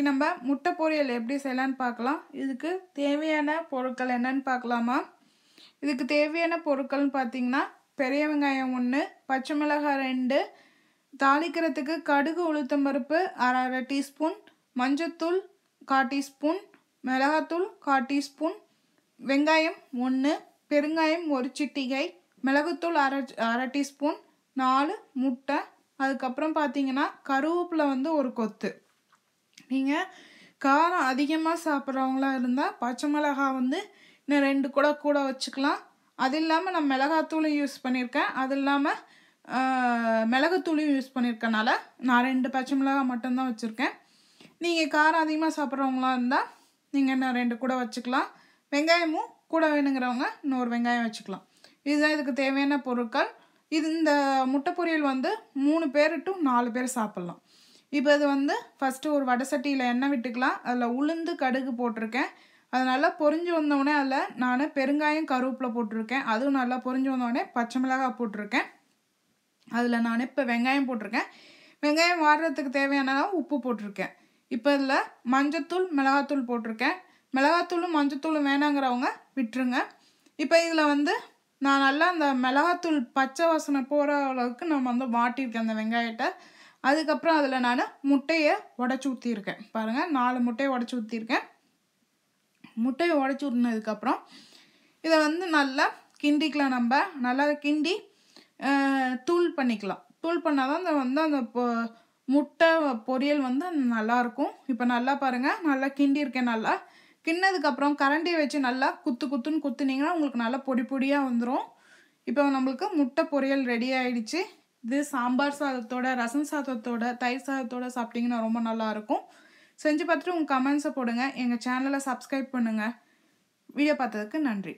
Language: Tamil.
நம்ம முட்டை பொரியல் எப்படி செய்யலான்னு பார்க்கலாம். இதுக்கு தேவையான பொருட்கள் என்னன்னு பார்க்கலாமா? இதுக்கு தேவையான பொருட்கள்னு பார்த்தீங்கன்னா, பெரிய வெங்காயம் 1, பச்சை மிளகாய் 2, தாளிக்கிறதுக்கு கடுகு உளுத்தம்பருப்பு அரை டீஸ்பூன், மஞ்சத்தூள் 1/4 டீஸ்பூன், மிளகாத்தூள் 1/4 டீஸ்பூன், வெங்காயம் 1, பெருங்காயம் 1 சிட்டிகை, மிளகுத்தூள் அரை டீஸ்பூன், 4 முட்டை, அதுக்கப்புறம் பார்த்தீங்கன்னா கருவேப்பிலை 1 கொத்து. நீங்கள் காரம் அதிகமாக சாப்பிட்றவங்களா இருந்தால் பச்சை மிளகாய் இன்னும் 2 கூட வச்சுக்கலாம். அது இல்லாமல் நான் மிளகாத்தூளும் யூஸ் பண்ணியிருக்கேன். அது இல்லாமல் மிளகுத்தூளையும் யூஸ் பண்ணியிருக்கனால நான் 2 பச்சை மிளகாய் மட்டும்தான் வச்சுருக்கேன். நீங்கள் காரம் அதிகமாக சாப்பிட்றவங்களா இருந்தால் நீங்கள் இன்னும் 2 கூட வச்சுக்கலாம். வெங்காயமும் கூட வேணுங்கிறவங்க இன்னொரு வெங்காயம் வச்சுக்கலாம். இதுதான் இதுக்கு தேவையான பொருட்கள். இந்த முட்டை பொரியல் 3 பேர் டு 4 பேர் சாப்பிட்லாம். இப்போ இது ஃபஸ்ட்டு ஒரு வடை சட்டியில் எண்ணெய் விட்டுக்கலாம். அதில் உளுந்து கடுகு போட்டிருக்கேன். அது நல்லா பொரிஞ்சு வந்தோடனே அதில் நான் பெருங்காயம் கருவேப்பிலை போட்டிருக்கேன். அதுவும் நல்லா பொரிஞ்சு வந்தோடனே பச்சை மிளகாய் போட்டிருக்கேன். அதில் நான் இப்போ வெங்காயம் போட்டிருக்கேன். வெங்காயம் வாடுறதுக்கு தேவையான உப்பு போட்டிருக்கேன். இப்போ இதில் மஞ்சத்தூள் மிளகாத்தூள் போட்டிருக்கேன். மிளகாத்தூளும் மஞ்சத்தூளும் வேணாங்கிறவங்க விட்டுருங்க. இப்போ இதில் நான் நல்லா அந்த மிளகாத்தூள் பச்சை வாசனை போகிற அளவுக்கு நம்ம வாட்டியிருக்கேன் அந்த வெங்காயத்தை. அதுக்கப்புறம் அதில் நான் முட்டையை உடச்சி ஊற்றிருக்கேன். பாருங்கள், 4 முட்டையை உடச்சி ஊற்றிருக்கேன். முட்டையை உடச்சி ஊற்றினதுக்கப்புறம் இதை நல்லா கிண்டிக்கலாம். நம்ம நல்லா கிண்டி தூள் பண்ணிக்கலாம். தூள் பண்ணால் தான் அந்த முட்டை பொரியல் நல்லாயிருக்கும். இப்போ நல்லா பாருங்கள், நல்லா கிண்டியிருக்கேன். நல்லா கிண்ணதுக்கப்புறம் கரண்டியை வச்சு நல்லா குத்துன்னு குத்துனீங்கன்னா உங்களுக்கு நல்லா பொடி பொடியாக வந்துடும். இப்போ நம்மளுக்கு முட்டை பொரியல் ரெடி ஆகிடுச்சு. இது சாம்பார் சாதத்தோட, ரசம் சாதத்தோட, தயிர் சாதத்தோட சாப்பிட்டிங்கன்னா ரொம்ப நல்லாயிருக்கும். செஞ்சு பார்த்துட்டு உங்கள் கமெண்ட்ஸை போடுங்க. எங்கள் சேனலை சப்ஸ்கிரைப் பண்ணுங்கள். வீடியோ பார்த்ததுக்கு நன்றி.